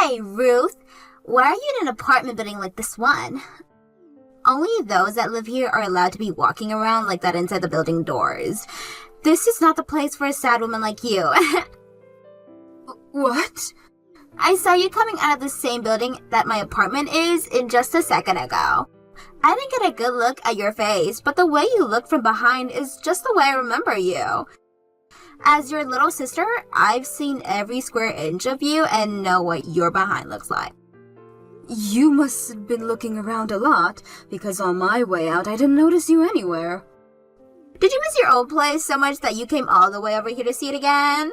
Hey, Ruth, why are you in an apartment building like this one? Only those that live here are allowed to be walking around like that inside the building doors. This is not the place for a sad woman like you. What? I saw you coming out of the same building that my apartment is in just a second ago. I didn't get a good look at your face, but the way you look from behind is just the way I remember you. As your little sister, I've seen every square inch of you and know what your behind looks like. You must have been looking around a lot, because on my way out I didn't notice you anywhere. Did you miss your old place so much that you came all the way over here to see it again?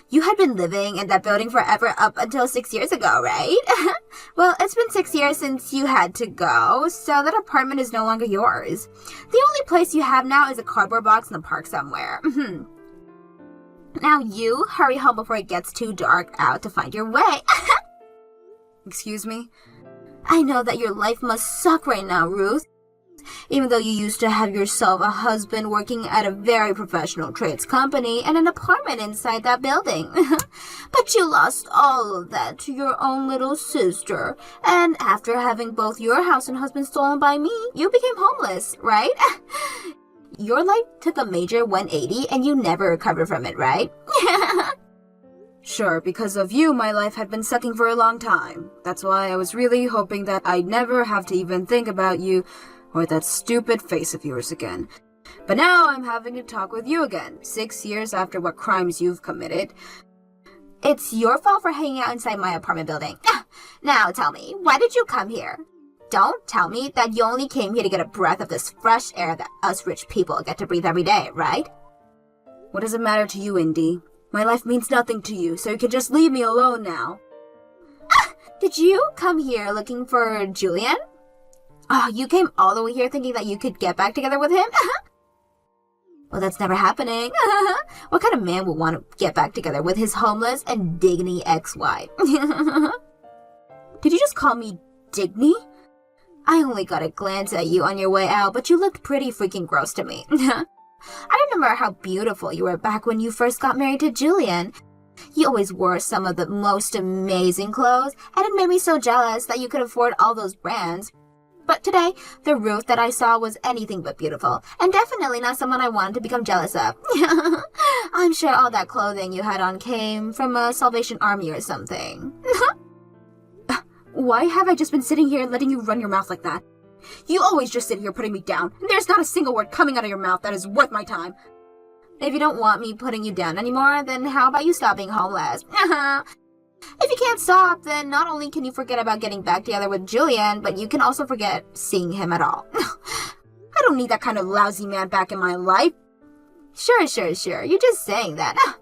You had been living in that building forever up until 6 years ago, right? Well, it's been 6 years since you had to go, so that apartment is no longer yours. The only place you have now is a cardboard box in the park somewhere. Now you hurry home before it gets too dark out to find your way. Excuse me? I know that your life must suck right now, Ruth. Even though you used to have yourself a husband working at a very professional trades company and an apartment inside that building. But you lost all of that to your own little sister. And after having both your house and husband stolen by me, you became homeless, right? Your life took a major 180 and you never recovered from it, right? Sure, because of you, my life had been sucking for a long time. That's why I was really hoping that I'd never have to even think about you or that stupid face of yours again. But now I'm having to talk with you again, 6 years after what crimes you've committed. It's your fault for hanging out inside my apartment building. Now tell me, why did you come here? Don't tell me that you only came here to get a breath of this fresh air that us rich people get to breathe every day, right? What does it matter to you, Indy? My life means nothing to you, so you can just leave me alone now. Did you come here looking for Julian? Oh, you came all the way here thinking that you could get back together with him? Well, that's never happening. What kind of man would want to get back together with his homeless and Digny ex-wife? Did you just call me Digny? I only got a glance at you on your way out, but you looked pretty freaking gross to me. I remember how beautiful you were back when you first got married to Julian. You always wore some of the most amazing clothes, and it made me so jealous that you could afford all those brands. But today, the Ruth that I saw was anything but beautiful, and definitely not someone I wanted to become jealous of. I'm sure all that clothing you had on came from a Salvation Army or something. Why have I just been sitting here letting you run your mouth like that? You always just sit here putting me down, and there's not a single word coming out of your mouth that is worth my time. If you don't want me putting you down anymore, then how about you stop being homeless? If you can't stop, then not only can you forget about getting back together with Julian, but you can also forget seeing him at all. I don't need that kind of lousy man back in my life. Sure. You're just saying that.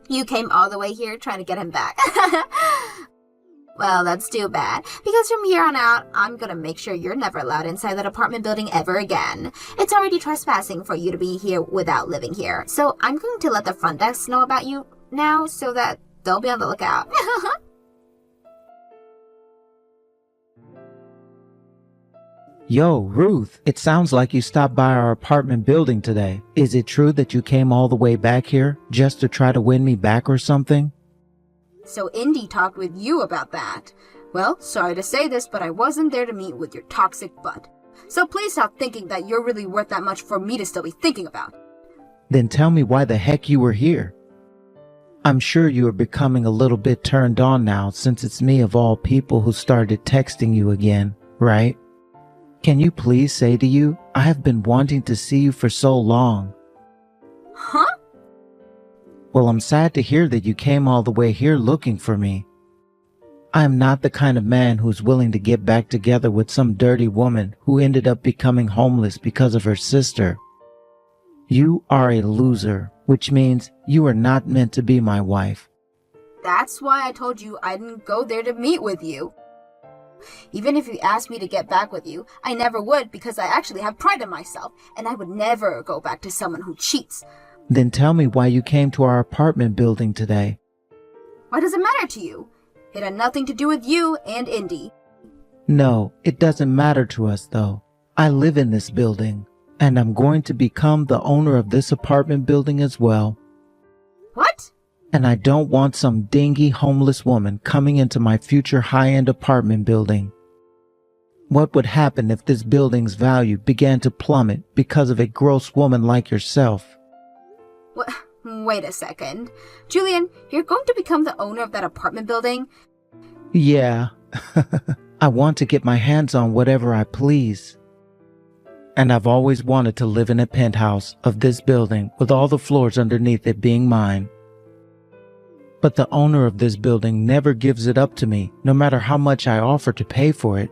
You came all the way here trying to get him back. Well, that's too bad, because from here on out, I'm gonna make sure you're never allowed inside that apartment building ever again. It's already trespassing for you to be here without living here, so I'm going to let the front desk know about you now so that they'll be on the lookout. Yo, Ruth, it sounds like you stopped by our apartment building today. Is it true that you came all the way back here just to try to win me back or something? So Indy talked with you about that. Well, sorry to say this, but I wasn't there to meet with your toxic butt. So please stop thinking that you're really worth that much for me to still be thinking about. Then tell me why the heck you were here. I'm sure you are becoming a little bit turned on now since it's me of all people who started texting you again, right? Can you please say to you, I have been wanting to see you for so long. Huh? Well, I'm sad to hear that you came all the way here looking for me. I am not the kind of man who's willing to get back together with some dirty woman who ended up becoming homeless because of her sister. You are a loser, which means you are not meant to be my wife. That's why I told you I didn't go there to meet with you. Even if you asked me to get back with you, I never would because I actually have pride in myself, and I would never go back to someone who cheats. Then tell me why you came to our apartment building today. Why does it matter to you? It had nothing to do with you and Indy. No, it doesn't matter to us though. I live in this building, and I'm going to become the owner of this apartment building as well. What? And I don't want some dingy homeless woman coming into my future high-end apartment building. What would happen if this building's value began to plummet because of a gross woman like yourself? What? Wait a second. Julian, you're going to become the owner of that apartment building? Yeah. I want to get my hands on whatever I please. And I've always wanted to live in a penthouse of this building with all the floors underneath it being mine. But the owner of this building never gives it up to me, no matter how much I offer to pay for it.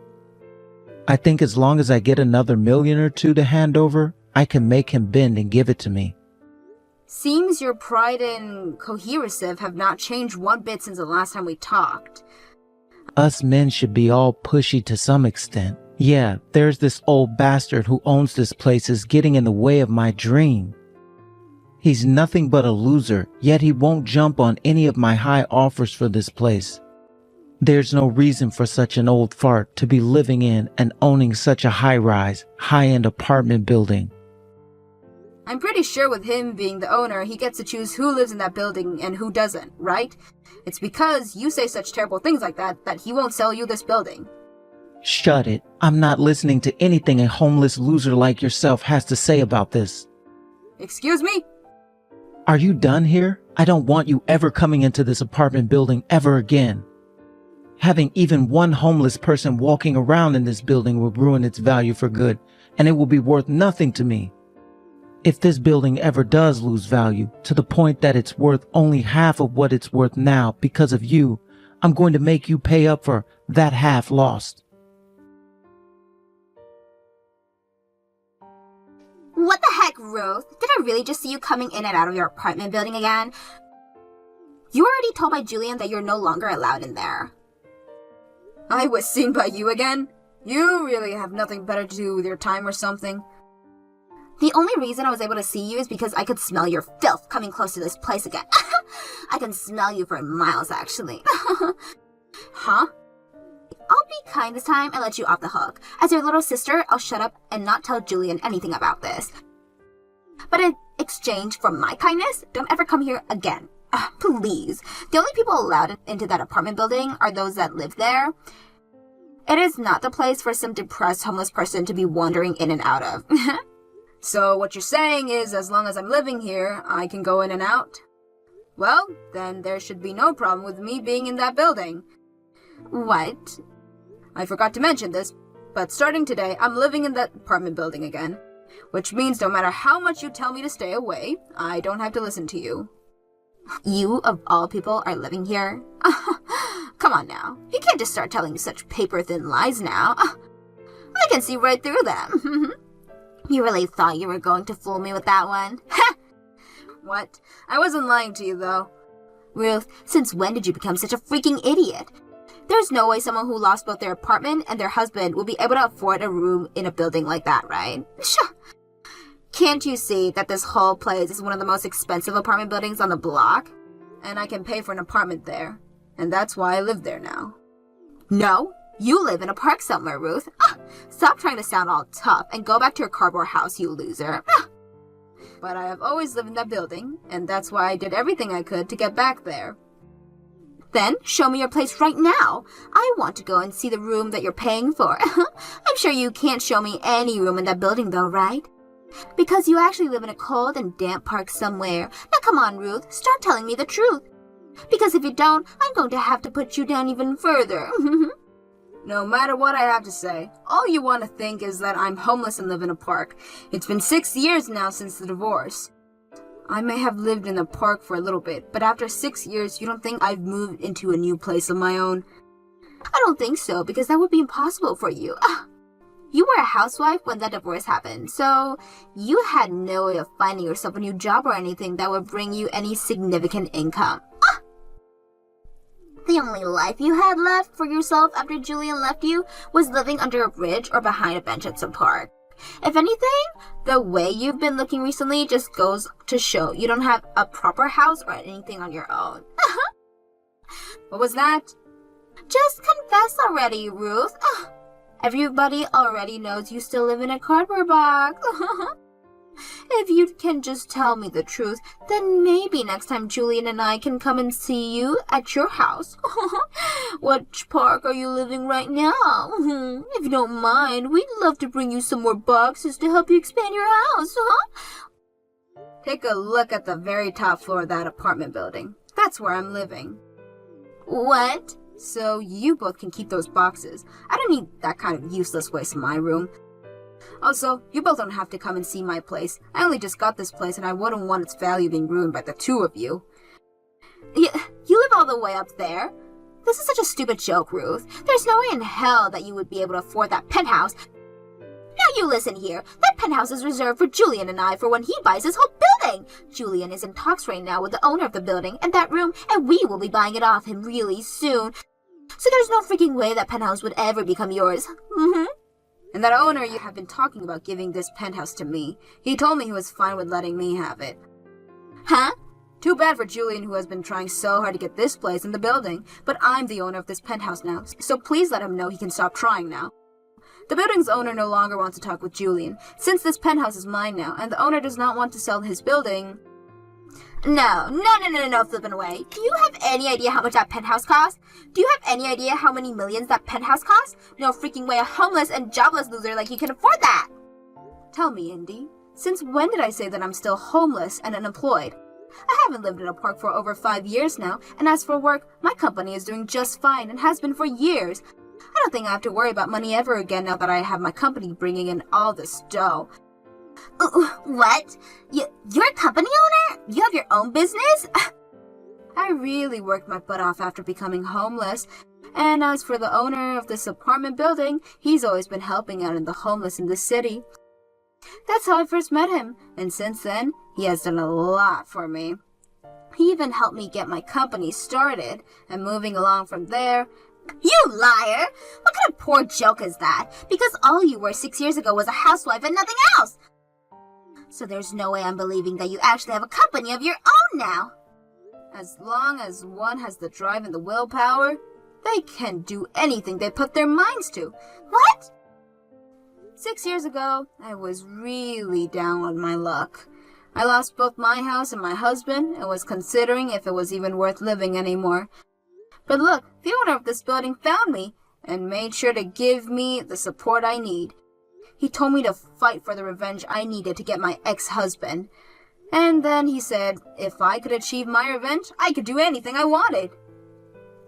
I think as long as I get another $1 million or $2 to hand over, I can make him bend and give it to me. Seems your pride and cohesive have not changed one bit since the last time we talked. Us men should be all pushy to some extent. Yeah, there's this old bastard who owns this place is getting in the way of my dream. He's nothing but a loser, yet he won't jump on any of my high offers for this place. There's no reason for such an old fart to be living in and owning such a high-rise, high-end apartment building. I'm pretty sure with him being the owner, he gets to choose who lives in that building and who doesn't, right? It's because you say such terrible things like that he won't sell you this building. Shut it. I'm not listening to anything a homeless loser like yourself has to say about this. Excuse me? Are you done here? I don't want you ever coming into this apartment building ever again. Having even one homeless person walking around in this building will ruin its value for good, and it will be worth nothing to me. If this building ever does lose value to the point that it's worth only half of what it's worth now because of you, I'm going to make you pay up for that half lost. What the heck, Ruth? Did I really just see you coming in and out of your apartment building again? You were already told by Julian that you're no longer allowed in there. I was seen by you again? You really have nothing better to do with your time or something? The only reason I was able to see you is because I could smell your filth coming close to this place again. I can smell you for miles, actually. Huh? I'll be kind this time and let you off the hook. As your little sister, I'll shut up and not tell Julian anything about this. But in exchange for my kindness, don't ever come here again. Please. The only people allowed into that apartment building are those that live there. It is not the place for some depressed homeless person to be wandering in and out of. So what you're saying is as long as I'm living here, I can go in and out? Well, then there should be no problem with me being in that building. What? I forgot to mention this, but starting today, I'm living in that apartment building again. Which means no matter how much you tell me to stay away, I don't have to listen to you. You, of all people, are living here? Come on now. You can't just start telling me such paper-thin lies now. I can see right through them. You really thought you were going to fool me with that one? What? I wasn't lying to you, though. Ruth, since when did you become such a freaking idiot? There's no way someone who lost both their apartment and their husband will be able to afford a room in a building like that, right? Can't you see that this whole place is one of the most expensive apartment buildings on the block? And I can pay for an apartment there. And that's why I live there now. No, you live in a park somewhere, Ruth. Stop trying to sound all tough and go back to your cardboard house, you loser. But I have always lived in that building, and that's why I did everything I could to get back there. Then show me your place right now. I want to go and see the room that you're paying for. I'm sure you can't show me any room in that building though, right? Because you actually live in a cold and damp park somewhere. Now come on, Ruth, start telling me the truth. Because if you don't, I'm going to have to put you down even further. No matter what I have to say, all you want to think is that I'm homeless and live in a park. It's been 6 years now since the divorce. I may have lived in the park for a little bit, but after 6 years, you don't think I've moved into a new place of my own? I don't think so, because that would be impossible for you. You were a housewife when that divorce happened, so you had no way of finding yourself a new job or anything that would bring you any significant income. The only life you had left for yourself after Julian left you was living under a bridge or behind a bench at some park. If anything, the way you've been looking recently just goes to show you don't have a proper house or anything on your own. What was that? Just confess already, Ruth. Everybody already knows you still live in a cardboard box. If you can just tell me the truth, then maybe next time Julian and I can come and see you at your house. Which park are you living right now? If you don't mind, we'd love to bring you some more boxes to help you expand your house, Take a look at the very top floor of that apartment building. That's where I'm living. What? So you both can keep those boxes. I don't need that kind of useless waste in my room. Also, you both don't have to come and see my place. I only just got this place and I wouldn't want its value being ruined by the two of you. You live all the way up there? This is such a stupid joke, Ruth. There's no way in hell that you would be able to afford that penthouse. Now you listen here. That penthouse is reserved for Julian and I for when he buys his whole building. Julian is in talks right now with the owner of the building and that room, and we will be buying it off him really soon. So there's no freaking way that penthouse would ever become yours. And that owner you have been talking about giving this penthouse to me. He told me he was fine with letting me have it. Huh? Too bad for Julian, who has been trying so hard to get this place in the building. But I'm the owner of this penthouse now, so please let him know he can stop trying now. The building's owner no longer wants to talk with Julian, since this penthouse is mine now, and the owner does not want to sell his building. No, flippin' away. Do you have any idea how much that penthouse costs? Do you have any idea how many millions that penthouse costs? No freaking way a homeless and jobless loser like you can afford that. Tell me, Indy, since when did I say that I'm still homeless and unemployed? I haven't lived in a park for over 5 years now, and as for work, my company is doing just fine and has been for years. I don't think I have to worry about money ever again now that I have my company bringing in all this dough. What? You're a company owner? You have your own business? I really worked my butt off after becoming homeless. And as for the owner of this apartment building, he's always been helping out in the homeless in the city. That's how I first met him, and since then, he has done a lot for me. He even helped me get my company started, and moving along from there. You liar! What kind of poor joke is that? Because all you were 6 years ago was a housewife and nothing else! So there's no way I'm believing that you actually have a company of your own now. As long as one has the drive and the willpower, they can do anything they put their minds to. What? 6 years ago, I was really down on my luck. I lost both my house and my husband and was considering if it was even worth living anymore. But look, the owner of this building found me and made sure to give me the support I need. He told me to fight for the revenge I needed to get my ex-husband. And then he said if I could achieve my revenge, I could do anything I wanted.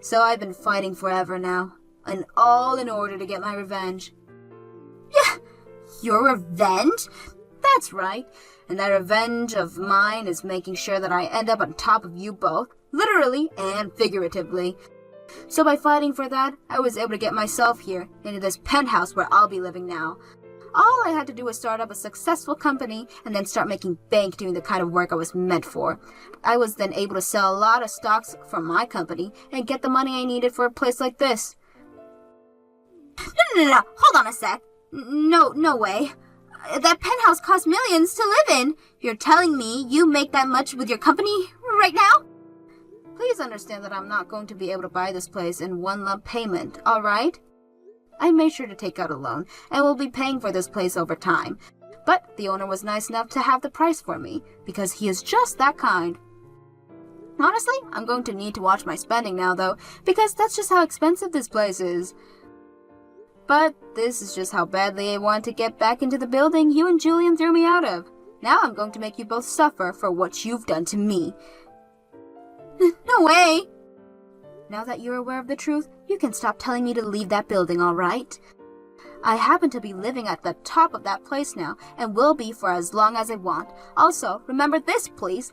So I've been fighting forever now, and all in order to get my revenge. Yeah, your revenge? That's right. And that revenge of mine is making sure that I end up on top of you both, literally and figuratively. So by fighting for that, I was able to get myself here, into this penthouse where I'll be living now. All I had to do was start up a successful company and then start making bank doing the kind of work I was meant for. I was then able to sell a lot of stocks from my company and get the money I needed for a place like this. No. Hold on a sec. No way. That penthouse costs millions to live in. You're telling me you make that much with your company right now? Please understand that I'm not going to be able to buy this place in one lump payment, alright? I made sure to take out a loan and will be paying for this place over time. But the owner was nice enough to have the price for me because he is just that kind. Honestly, I'm going to need to watch my spending now though, because that's just how expensive this place is. But this is just how badly I want to get back into the building you and Julian threw me out of. Now I'm going to make you both suffer for what you've done to me. No way! Now that you're aware of the truth, you can stop telling me to leave that building, alright? I happen to be living at the top of that place now, and will be for as long as I want. Also, remember this, please.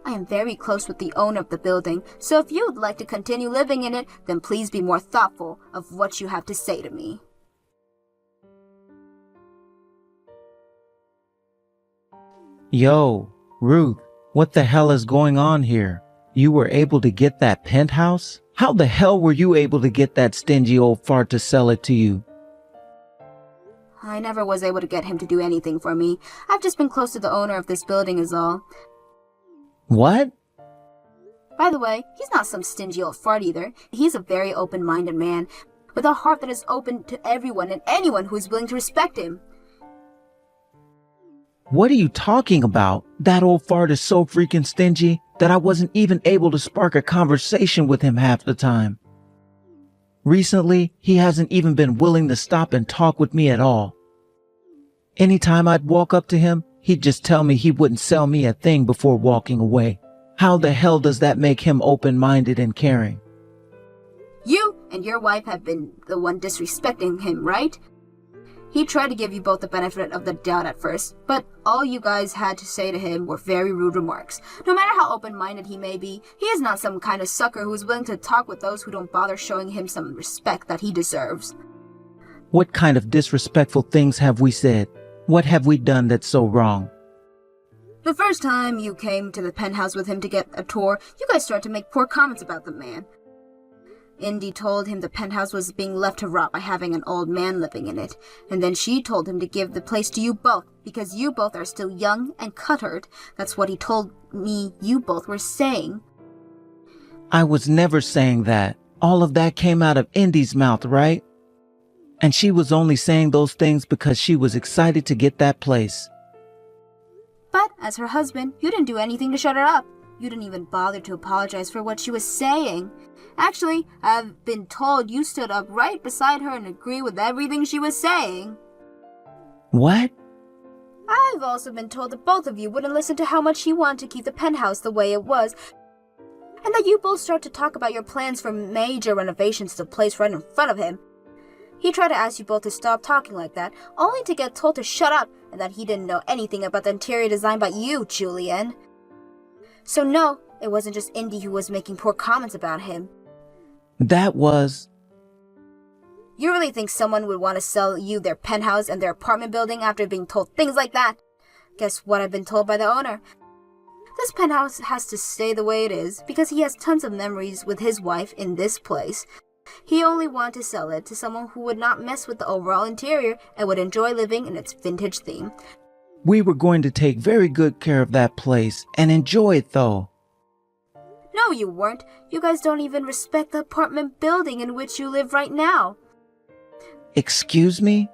I am very close with the owner of the building, so if you would like to continue living in it, then please be more thoughtful of what you have to say to me. Yo, Ruth, what the hell is going on here? You were able to get that penthouse? How the hell were you able to get that stingy old fart to sell it to you? I never was able to get him to do anything for me. I've just been close to the owner of this building is all. What? By the way, he's not some stingy old fart either. He's a very open-minded man, with a heart that is open to everyone and anyone who is willing to respect him. What are you talking about? That old fart is so freaking stingy that I wasn't even able to spark a conversation with him half the time. Recently, he hasn't even been willing to stop and talk with me at all. Anytime I'd walk up to him, he'd just tell me he wouldn't sell me a thing before walking away. How the hell does that make him open-minded and caring? You and your wife have been the one disrespecting him, right? He tried to give you both the benefit of the doubt at first, but all you guys had to say to him were very rude remarks. No matter how open-minded he may be, he is not some kind of sucker who is willing to talk with those who don't bother showing him some respect that he deserves. What kind of disrespectful things have we said? What have we done that's so wrong? The first time you came to the penthouse with him to get a tour, you guys started to make poor comments about the man. Indy told him the penthouse was being left to rot by having an old man living in it, and then she told him to give the place to you both, because you both are still young and cuttered. That's what he told me you both were saying. I was never saying that. All of that came out of Indy's mouth, right? And she was only saying those things because she was excited to get that place. But as her husband, you didn't do anything to shut her up. You didn't even bother to apologize for what she was saying. Actually, I've been told you stood up right beside her and agreed with everything she was saying. What? I've also been told that both of you wouldn't listen to how much he wanted to keep the penthouse the way it was, and that you both start to talk about your plans for major renovations to the place right in front of him. He tried to ask you both to stop talking like that, only to get told to shut up and that he didn't know anything about the interior design by you, Julian. So no, it wasn't just Indy who was making poor comments about him. That was... You really think someone would want to sell you their penthouse and their apartment building after being told things like that? Guess what I've been told by the owner? This penthouse has to stay the way it is because he has tons of memories with his wife in this place. He only wanted to sell it to someone who would not mess with the overall interior and would enjoy living in its vintage theme. We were going to take very good care of that place and enjoy it though. No, you weren't. You guys don't even respect the apartment building in which you live right now. Excuse me?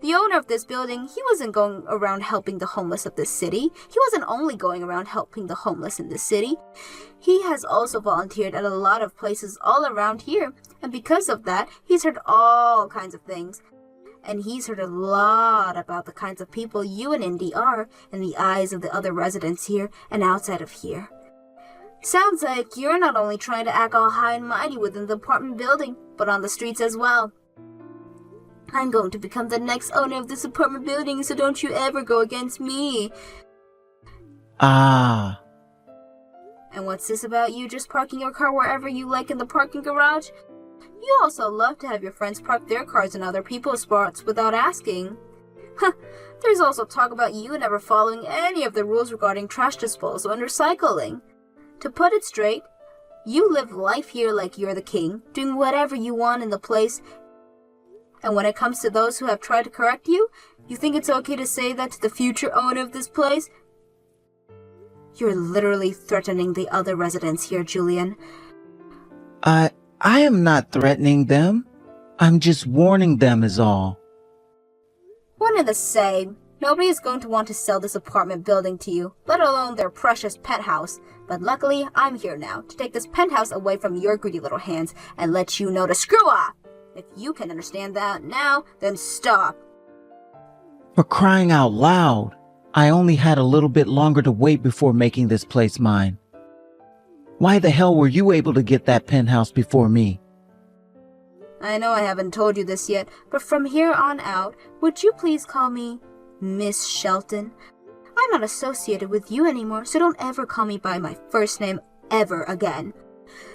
The owner of this building, he wasn't going around helping the homeless of this city. He wasn't only going around helping the homeless in this city. He has also volunteered at a lot of places all around here. And because of that, he's heard all kinds of things. And he's heard a lot about the kinds of people you and Indy are in the eyes of the other residents here and outside of here. Sounds like you're not only trying to act all high and mighty within the apartment building, but on the streets as well. I'm going to become the next owner of this apartment building, so don't you ever go against me. Ah. And what's this about you just parking your car wherever you like in the parking garage? You also love to have your friends park their cars in other people's spots without asking. There's also talk about you never following any of the rules regarding trash disposal and recycling. To put it straight, you live life here like you're the king, doing whatever you want in the place. And when it comes to those who have tried to correct you, you think it's okay to say that to the future owner of this place? You're literally threatening the other residents here, Julian. I am not threatening them. I'm just warning them is all. One and the same. Nobody is going to want to sell this apartment building to you, let alone their precious penthouse. But luckily, I'm here now to take this penthouse away from your greedy little hands and let you know to screw off. If you can understand that now, then stop. For crying out loud, I only had a little bit longer to wait before making this place mine. Why the hell were you able to get that penthouse before me? I know I haven't told you this yet, but from here on out, would you please call me Miss Shelton? I'm not associated with you anymore, so don't ever call me by my first name ever again.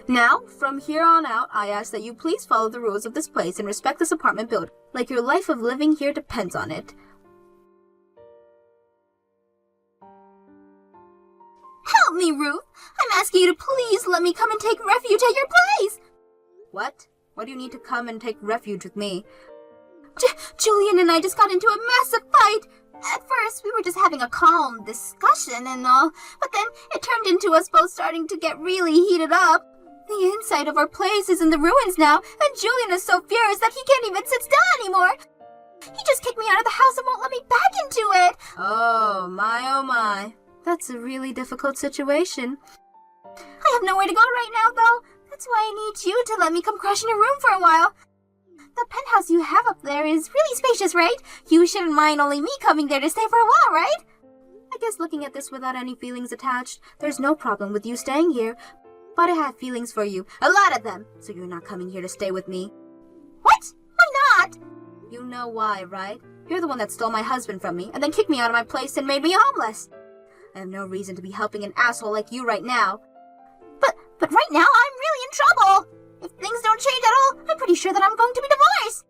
Now, from here on out, I ask that you please follow the rules of this place and respect this apartment building, like your life of living here depends on it. Help me, Ruth. I'm asking you to please let me come and take refuge at your place. What? Why do you need to come and take refuge with me? Julian and I just got into a massive fight. At first, we were just having a calm discussion and all, but then it turned into us both starting to get really heated up. The inside of our place is in the ruins now, and Julian is so furious that he can't even sit still anymore. He just kicked me out of the house and won't let me back into it. Oh my. That's a really difficult situation. I have nowhere to go right now, though. That's why I need you to let me come crash in your room for a while. The penthouse you have up there is really spacious, right? You shouldn't mind only me coming there to stay for a while, right? I guess looking at this without any feelings attached, there's no problem with you staying here. But I have feelings for you, a lot of them, so you're not coming here to stay with me. What? Why not? You know why, right? You're the one that stole my husband from me and then kicked me out of my place and made me homeless. I have no reason to be helping an asshole like you right now. But right now, I'm really in trouble. If things don't change at all, I'm pretty sure that I'm going to be divorced.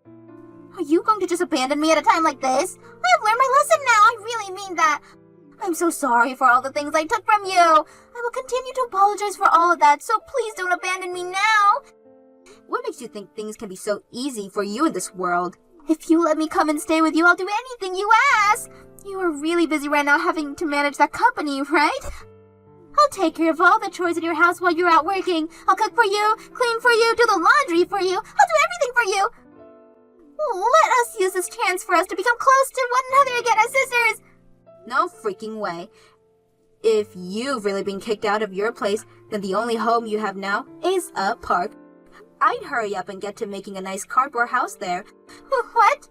Are you going to just abandon me at a time like this? I have learned my lesson now. I really mean that. I'm so sorry for all the things I took from you. I will continue to apologize for all of that, so please don't abandon me now. What makes you think things can be so easy for you in this world? If you let me come and stay with you, I'll do anything you ask. You are really busy right now having to manage that company, right? I'll take care of all the chores in your house while you're out working. I'll cook for you, clean for you, do the laundry for you. I'll do everything for you. Let us use this chance for us to become close to one another again as sisters. No freaking way. If you've really been kicked out of your place, then the only home you have now is a park. I'd hurry up and get to making a nice cardboard house there. What?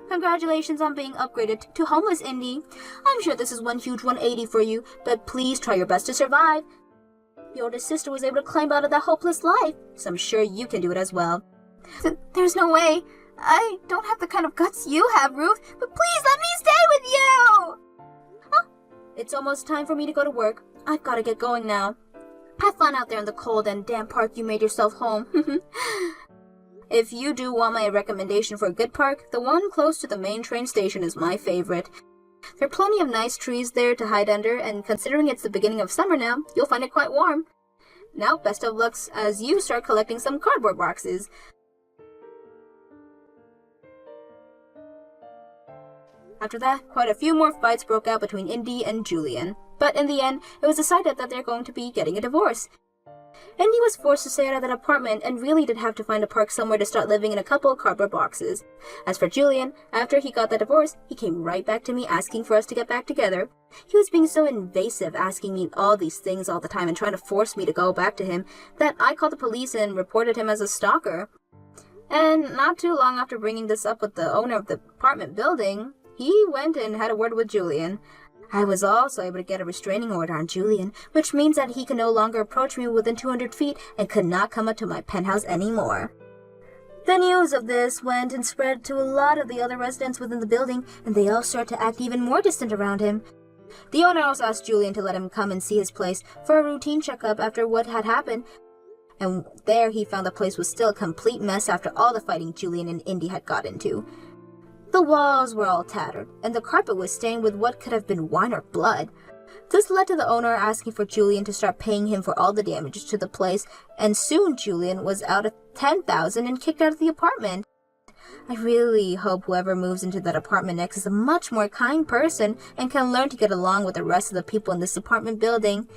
Congratulations on being upgraded to homeless, Indy. I'm sure this is one huge 180 for you, but please try your best to survive. Your oldest sister was able to climb out of that hopeless life, so I'm sure you can do it as well. There's no way. I don't have the kind of guts you have, Ruth, but please let me stay with you! It's almost time for me to go to work. I've got to get going now. Have fun out there in the cold and damp park you made yourself home. If you do want my recommendation for a good park, the one close to the main train station is my favorite. There are plenty of nice trees there to hide under, and considering it's the beginning of summer now, you'll find it quite warm. Now, best of luck as you start collecting some cardboard boxes. After that, quite a few more fights broke out between Indy and Julian. But in the end, it was decided that they're going to be getting a divorce. Indy was forced to stay out of that apartment and really did have to find a park somewhere to start living in a couple of cardboard boxes. As for Julian, after he got the divorce, he came right back to me asking for us to get back together. He was being so invasive, asking me all these things all the time and trying to force me to go back to him, that I called the police and reported him as a stalker. And not too long after bringing this up with the owner of the apartment building, he went and had a word with Julian. I was also able to get a restraining order on Julian, which means that he can no longer approach me within 200 feet and could not come up to my penthouse anymore. The news of this went and spread to a lot of the other residents within the building, and they all started to act even more distant around him. The owner also asked Julian to let him come and see his place for a routine checkup after what had happened, and there he found the place was still a complete mess after all the fighting Julian and Indy had got into. The walls were all tattered, and the carpet was stained with what could have been wine or blood. This led to the owner asking for Julian to start paying him for all the damages to the place, and soon Julian was out of $10,000 and kicked out of the apartment. I really hope whoever moves into that apartment next is a much more kind person and can learn to get along with the rest of the people in this apartment building.